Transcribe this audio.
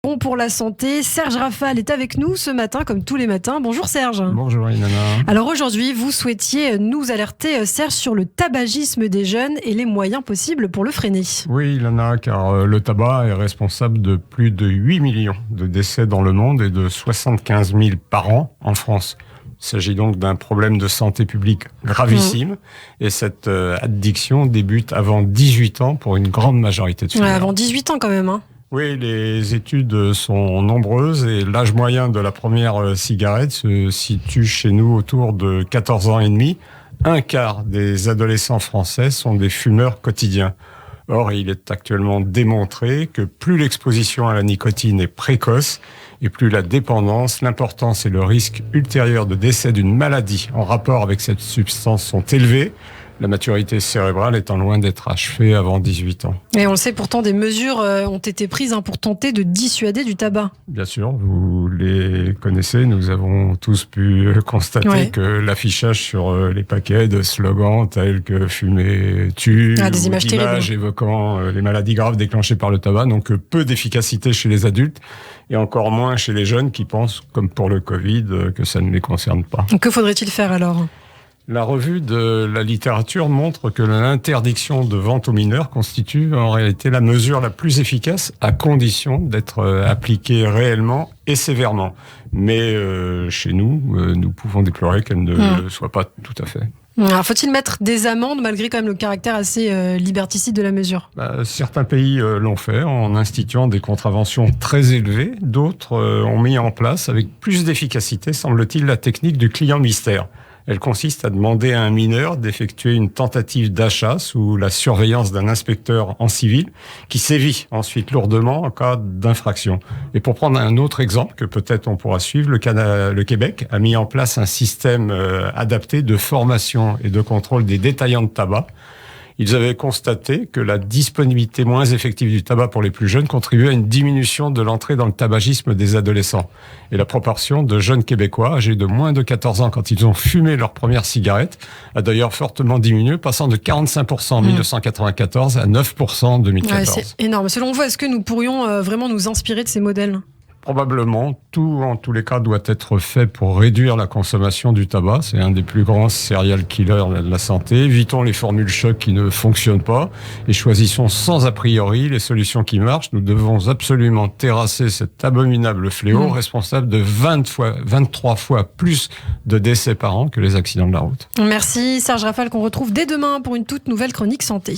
Bon pour la santé, Serge Rafal est avec nous ce matin, comme tous les matins. Bonjour Serge. Bonjour Inanna. Alors aujourd'hui, vous souhaitiez nous alerter, Serge, sur le tabagisme des jeunes et les moyens possibles pour le freiner. Oui, Ilana, car le tabac est responsable de plus de 8 millions de décès dans le monde et de 75 000 par an en France. Il s'agit donc d'un problème de santé publique gravissime et cette addiction débute avant 18 ans pour une grande majorité de fumeurs. Ouais, avant 18 ans quand même, hein. Oui, les études sont nombreuses et l'âge moyen de la première cigarette se situe chez nous autour de 14 ans et demi. Un quart des adolescents français sont des fumeurs quotidiens. Or, il est actuellement démontré que plus l'exposition à la nicotine est précoce et plus la dépendance, l'importance et le risque ultérieur de décès d'une maladie en rapport avec cette substance sont élevés. La maturité cérébrale étant loin d'être achevée avant 18 ans. Et on le sait, pourtant, des mesures ont été prises pour tenter de dissuader du tabac. Bien sûr, vous les connaissez. Nous avons tous pu constater que l'affichage sur les paquets de slogans tels que « fumer tue », des images terribles évoquant les maladies graves déclenchées par le tabac, donc peu d'efficacité chez les adultes et encore moins chez les jeunes qui pensent, comme pour le Covid, que ça ne les concerne pas. Que faudrait-il faire alors ? La revue de la littérature montre que l'interdiction de vente aux mineurs constitue en réalité la mesure la plus efficace à condition d'être appliquée réellement et sévèrement. Mais chez nous, nous pouvons déplorer qu'elle ne le soit pas tout à fait. Alors, faut-il mettre des amendes malgré quand même le caractère assez liberticide de la mesure ? Certains pays l'ont fait en instituant des contraventions très élevées. D'autres ont mis en place avec plus d'efficacité, semble-t-il, la technique du client mystère. Elle consiste à demander à un mineur d'effectuer une tentative d'achat sous la surveillance d'un inspecteur en civil qui sévit ensuite lourdement en cas d'infraction. Et pour prendre un autre exemple que peut-être on pourra suivre, le Québec a mis en place un système adapté de formation et de contrôle des détaillants de tabac. Ils avaient constaté que la disponibilité moins effective du tabac pour les plus jeunes contribuait à une diminution de l'entrée dans le tabagisme des adolescents. Et la proportion de jeunes Québécois âgés de moins de 14 ans quand ils ont fumé leur première cigarette a d'ailleurs fortement diminué, passant de 45% en 1994 à 9% en 2014. Ouais, c'est énorme. Selon vous, est-ce que nous pourrions vraiment nous inspirer de ces modèles ? Probablement, tout en tous les cas doit être fait pour réduire la consommation du tabac. C'est un des plus grands serial killers de la santé. Évitons les formules choc qui ne fonctionnent pas et choisissons sans a priori les solutions qui marchent. Nous devons absolument terrasser cet abominable fléau responsable de 23 fois plus de décès par an que les accidents de la route. Merci Serge Rafal, qu'on retrouve dès demain pour une toute nouvelle chronique santé.